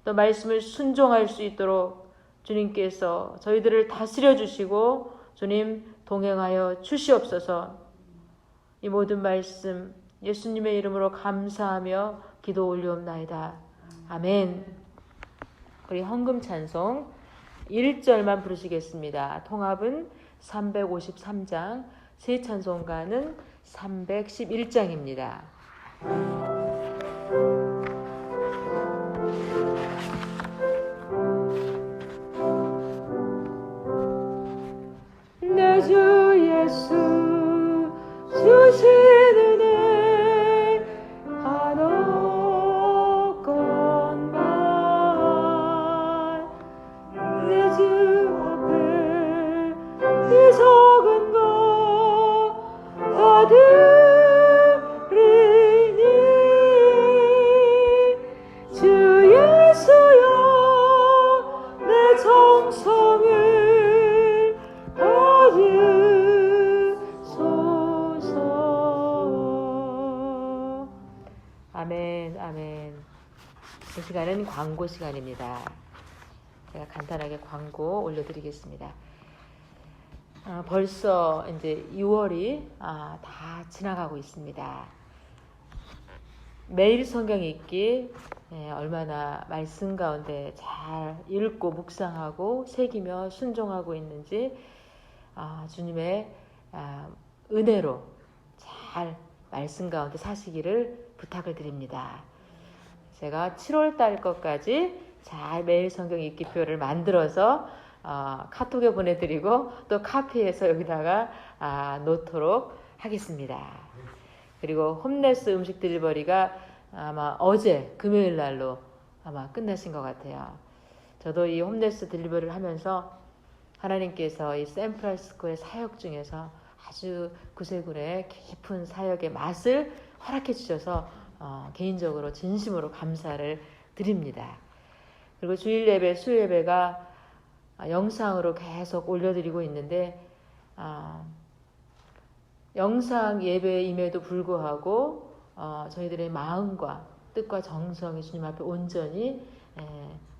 또 말씀을 순종할 수 있도록 주님께서 저희들을 다스려 주시고 주님 동행하여 주시옵소서. 이 모든 말씀 예수님의 이름으로 감사하며 기도 올리옵나이다. 아멘. 우리 헌금 찬송 1절만 부르시겠습니다. 통합은 353장, 새 찬송가는 311장입니다. 내 주 예수 주신 은혜 하나것만 내 주 앞에 이 적은 것 받으리니 주 예수여 내 정성을 받으소서. 아멘, 아멘. 이 시간은 광고 시간입니다. 제가 간단하게 광고 올려드리겠습니다. 벌써 이제 6월이 다 지나가고 있습니다. 매일 성경 읽기 얼마나 말씀 가운데 잘 읽고 묵상하고 새기며 순종하고 있는지 주님의 은혜로 잘 말씀 가운데 사시기를 부탁을 드립니다. 제가 7월 달 것까지 잘 매일 성경 읽기표를 만들어서 카톡에 보내드리고 또 카피해서 여기다가 놓도록 하겠습니다. 그리고 홈레스 음식 딜리버리가 아마 어제 금요일 날로 아마 끝나신 것 같아요. 저도 이 홈레스 딜리버리를 하면서 하나님께서 이 샌프란시스코의 사역 중에서 아주 구세군의 깊은 사역의 맛을 허락해 주셔서 개인적으로 진심으로 감사를 드립니다. 그리고 주일 예배, 수요 예배가 영상으로 계속 올려드리고 있는데 영상 예배임에도 불구하고 저희들의 마음과 뜻과 정성이 주님 앞에 온전히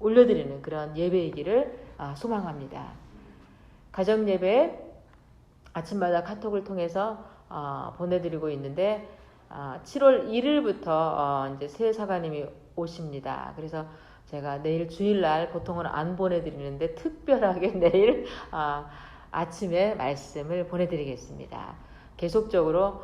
올려드리는 그런 예배이기를 소망합니다. 가정 예배 아침마다 카톡을 통해서 보내드리고 있는데 7월 1일부터 이제 새 사관님이 오십니다. 그래서 제가 내일 주일날 보통은 안 보내드리는데 특별하게 내일 아침에 말씀을 보내드리겠습니다. 계속적으로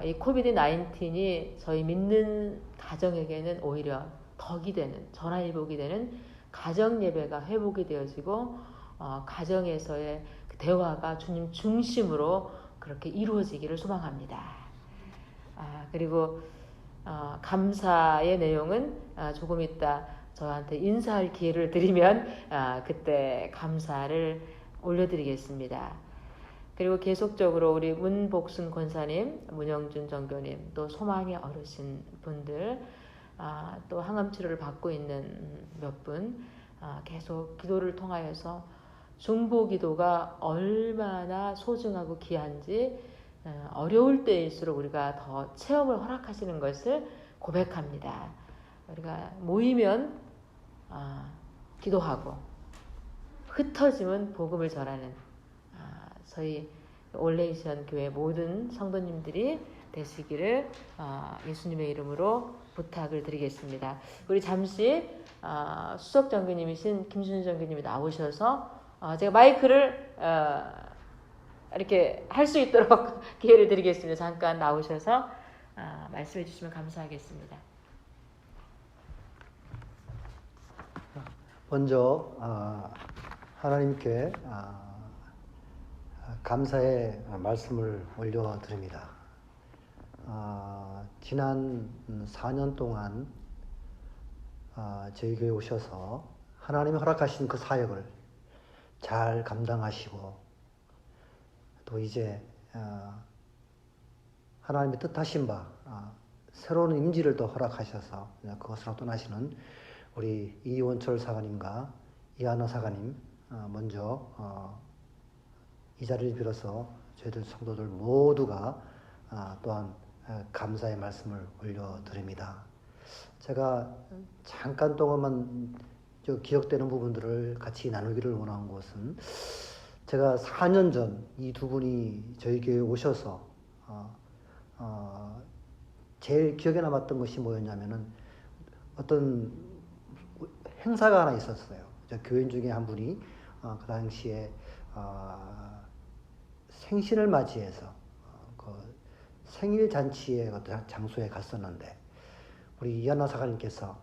이 코비드-19이 저희 믿는 가정에게는 오히려 덕이 되는, 전화위복이 되는 가정 예배가 회복이 되어지고 가정에서의 그 대화가 주님 중심으로 그렇게 이루어지기를 소망합니다. 그리고 감사의 내용은 조금 이따 저한테 인사할 기회를 드리면 그때 감사를 올려드리겠습니다. 그리고 계속적으로 우리 문복순 권사님, 문영준 정교님, 또 소망의 어르신 분들, 또 항암 치료를 받고 있는 몇 분 계속 기도를 통하여서 중보 기도가 얼마나 소중하고 귀한지 어려울 때일수록 우리가 더 체험을 허락하시는 것을 고백합니다. 우리가 모이면 기도하고 흩어지면 복음을 전하는 저희 올레이션 교회 모든 성도님들이 되시기를 예수님의 이름으로 부탁을 드리겠습니다. 우리 잠시 수석 정교님이신 김순희 정교님이 나오셔서 제가 마이크를 이렇게 할 수 있도록 기회를 드리겠습니다. 잠깐 나오셔서 말씀해 주시면 감사하겠습니다. 먼저 하나님께 감사의 말씀을 올려드립니다. 지난 4년 동안 저희 교회 오셔서 하나님이 허락하신 그 사역을 잘 감당하시고 또 이제 하나님의 뜻하신 바 새로운 임지를 더 허락하셔서 그것으로 떠나시는 우리 이원철 사관님과 이하나 사관님 먼저 이 자리를 빌어서 저희들 성도들 모두가 또한 감사의 말씀을 올려드립니다. 제가 잠깐 동안만 기억되는 부분들을 같이 나누기를 원한 것은 제가 4년 전 이 두 분이 저희 교회에 오셔서 제일 기억에 남았던 것이 뭐였냐면은 어떤 행사가 하나 있었어요. 교인 중에 한 분이 그 당시에 생신을 맞이해서 그 생일 잔치의 어떤 장소에 갔었는데 우리 이하나 사관님께서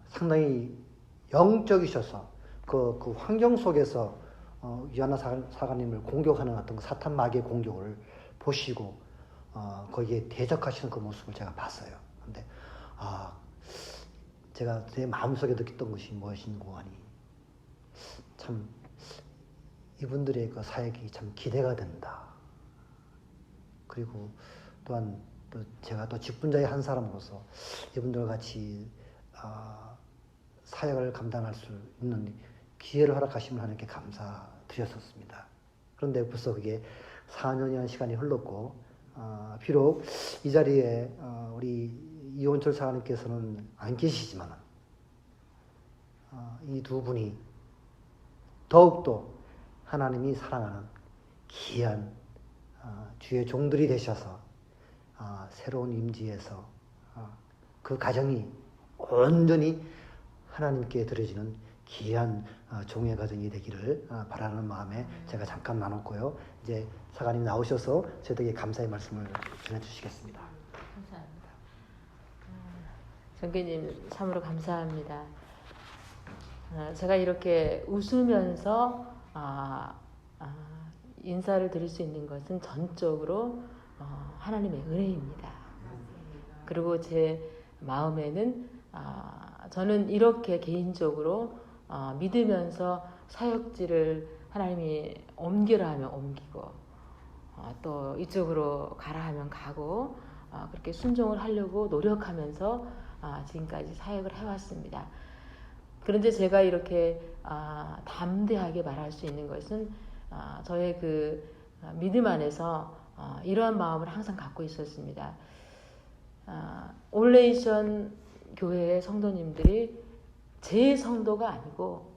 상당히 영적이셔서 그 환경 속에서 이하나 사관님을 공격하는 어떤 사탄 마귀의 공격을 보시고 거기에 대적하시는 그 모습을 제가 봤어요. 근데 제가 제 마음속에 느꼈던 것이 무엇인고 하니 참 이분들의 그 사역이 참 기대가 된다. 그리고 또한 또 제가 또 직분자의 한 사람으로서 이분들과 같이 사역을 감당할 수 있는 기회를 허락하시면 하나님께 감사드렸었습니다. 그런데 벌써 그게 4년이라는 시간이 흘렀고 비록 이 자리에 우리 이원철 사관님께서는 안 계시지만 이 두 분이 더욱더 하나님이 사랑하는 귀한 주의 종들이 되셔서 새로운 임지에서 그 가정이 온전히 하나님께 드려지는 귀한 종의 가정이 되기를 바라는 마음에 제가 잠깐 나눴고요. 이제 사관님 나오셔서 저희에게 감사의 말씀을 전해주시겠습니다. 감사합니다. 정교님 참으로 감사합니다. 제가 이렇게 웃으면서 인사를 드릴 수 있는 것은 전적으로 하나님의 은혜입니다. 그리고 제 마음에는 저는 이렇게 개인적으로 믿으면서 사역지를 하나님이 옮기라 하면 옮기고 또 이쪽으로 가라 하면 가고 그렇게 순종을 하려고 노력하면서 지금까지 사역을 해왔습니다. 그런데 제가 이렇게 담대하게 말할 수 있는 것은 저의 그 믿음 안에서 이러한 마음을 항상 갖고 있었습니다. 올레이션 교회의 성도님들이 제 성도가 아니고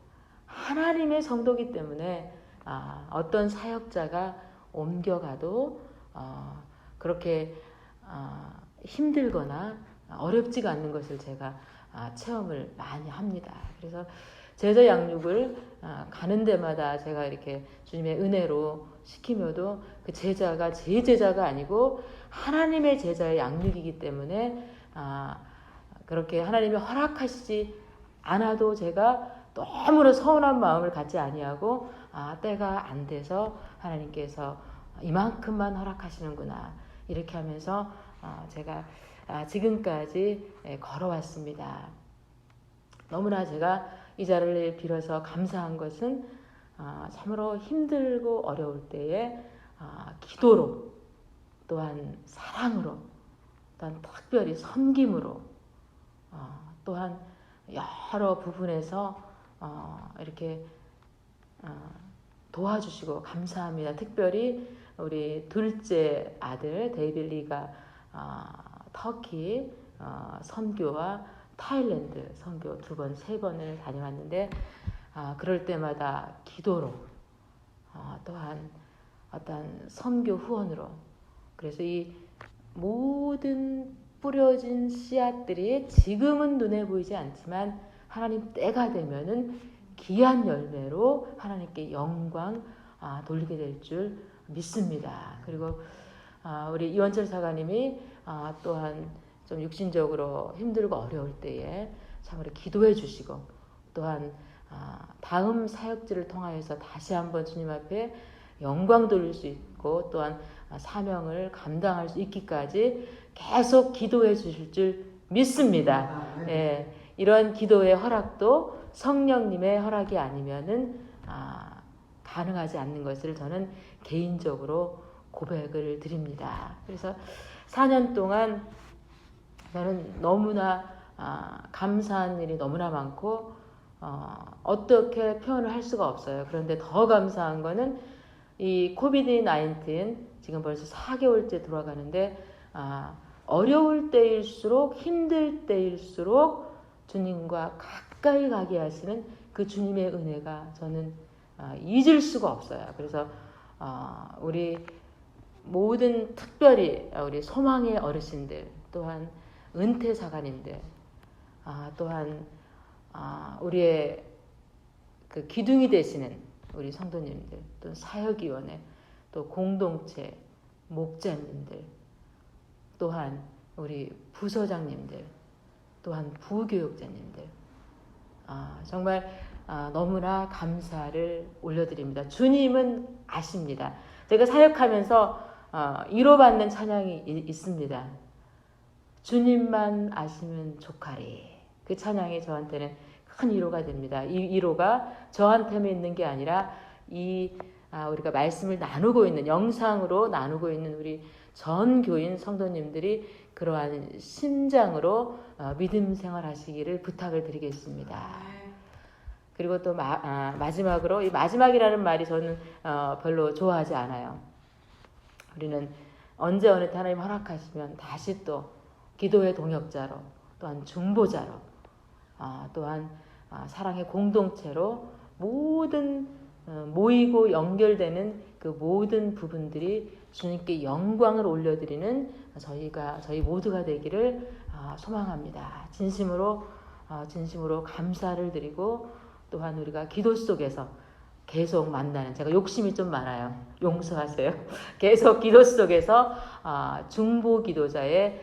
하나님의 성도이기 때문에 어떤 사역자가 옮겨가도 그렇게 힘들거나 어렵지가 않는 것을 제가 체험을 많이 합니다. 그래서 제자 양육을 가는 데마다 제가 이렇게 주님의 은혜로 시키며도 그 제자가 제 제자가 아니고 하나님의 제자의 양육이기 때문에 그렇게 하나님이 허락하시지 않아도 제가 너무나 서운한 마음을 갖지 아니하고 때가 안 돼서 하나님께서 이만큼만 허락하시는구나 이렇게 하면서 제가 지금까지 걸어왔습니다. 너무나 제가 이 자리를 빌어서 감사한 것은 참으로 힘들고 어려울 때에 기도로 또한 사랑으로 또한 특별히 섬김으로 또한 여러 부분에서 이렇게 도와주시고 감사합니다. 특별히 우리 둘째 아들 데이빌리가 터키 선교와 타일랜드 선교 2번, 3번을 다녀왔는데 그럴 때마다 기도로 또한 어떤 선교 후원으로 그래서 이 모든 뿌려진 씨앗들이 지금은 눈에 보이지 않지만 하나님 때가 되면은 귀한 열매로 하나님께 영광 돌리게 될 줄 믿습니다. 그리고 우리 이원철 사관님이 또한 좀 육신적으로 힘들고 어려울 때에 참으로 기도해 주시고 또한 다음 사역지를 통하여서 다시 한번 주님 앞에 영광 돌릴 수 있고 또한 사명을 감당할 수 있기까지 계속 기도해 주실 줄 믿습니다. 예, 이런 기도의 허락도 성령님의 허락이 아니면은 가능하지 않는 것을 저는 개인적으로 고백을 드립니다. 그래서 4년 동안 저는 너무나 감사한 일이 너무나 많고 어떻게 표현을 할 수가 없어요. 그런데 더 감사한 거는 이 코비드-19 지금 벌써 4개월째 돌아가는데 어려울 때일수록 힘들 때일수록 주님과 가까이 가게 하시는 그 주님의 은혜가 저는 잊을 수가 없어요. 그래서 우리 모든 특별히 우리 소망의 어르신들 또한 은퇴 사관님들 또한 우리의 그 기둥이 되시는 우리 성도님들 또 사역위원회 또 공동체 목자님들 또한 우리 부서장님들 또한 부교육자님들 정말 너무나 감사를 올려드립니다. 주님은 아십니다. 제가 사역하면서 위로받는 찬양이 있습니다. 주님만 아시면 족하리. 그 찬양이 저한테는 큰 위로가 됩니다. 이 위로가 저한테만 있는 게 아니라 우리가 말씀을 나누고 있는 영상으로 나누고 있는 우리 전 교인 성도님들이 그러한 심장으로 믿음 생활하시기를 부탁을 드리겠습니다. 그리고 또 마지막으로 이 마지막이라는 말이 저는 별로 좋아하지 않아요. 우리는 언제 어느 때 하나님 허락하시면 다시 또 기도의 동역자로 또한 중보자로 또한 사랑의 공동체로 모든 모이고 연결되는 그 모든 부분들이 주님께 영광을 올려드리는 저희 모두가 되기를 소망합니다. 진심으로 감사를 드리고 또한 우리가 기도 속에서 계속 만나는 제가 욕심이 좀 많아요. 용서하세요. 계속 기도 속에서 중보 기도자의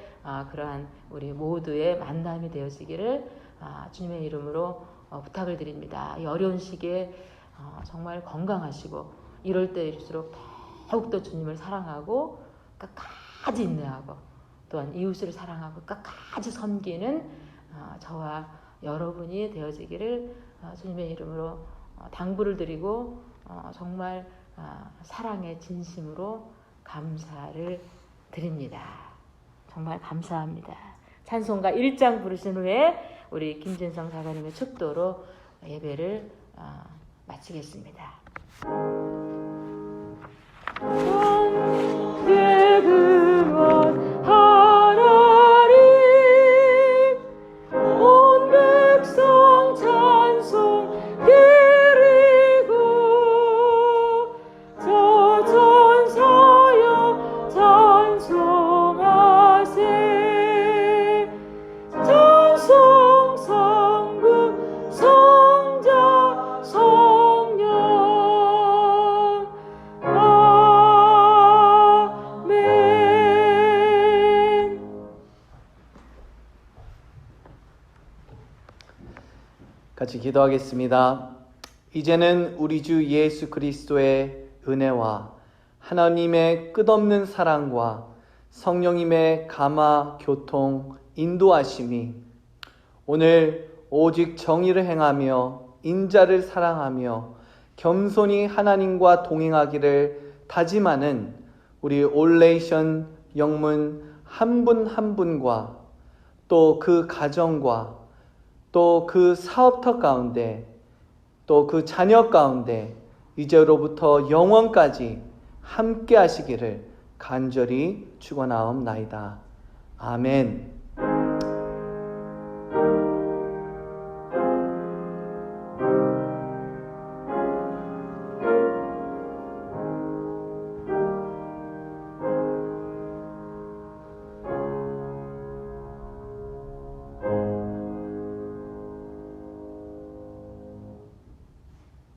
그러한 우리 모두의 만남이 되어지기를 주님의 이름으로 부탁을 드립니다. 이 어려운 시기에 정말 건강하시고 이럴 때일수록 더욱더 주님을 사랑하고 끝까지 인내하고 또한 이웃을 사랑하고 끝까지 섬기는 저와 여러분이 되어지기를 주님의 이름으로 당부를 드리고 정말 사랑의 진심으로 감사를 드립니다. 정말 감사합니다. 찬송가 1장 부르신 후에 우리 김진성 사관님의 축도로 예배를 마치겠습니다. 같이 기도하겠습니다. 이제는 우리 주 예수 그리스도의 은혜와 하나님의 끝없는 사랑과 성령님의 감화, 교통, 인도하심이 오늘 오직 정의를 행하며 인자를 사랑하며 겸손히 하나님과 동행하기를 다짐하는 우리 올레이션 영문 한 분 한 분과 또 그 가정과 또 그 사업터 가운데 또 그 자녀 가운데 이제로부터 영원까지 함께 하시기를 간절히 축원하옵나이다. 아멘.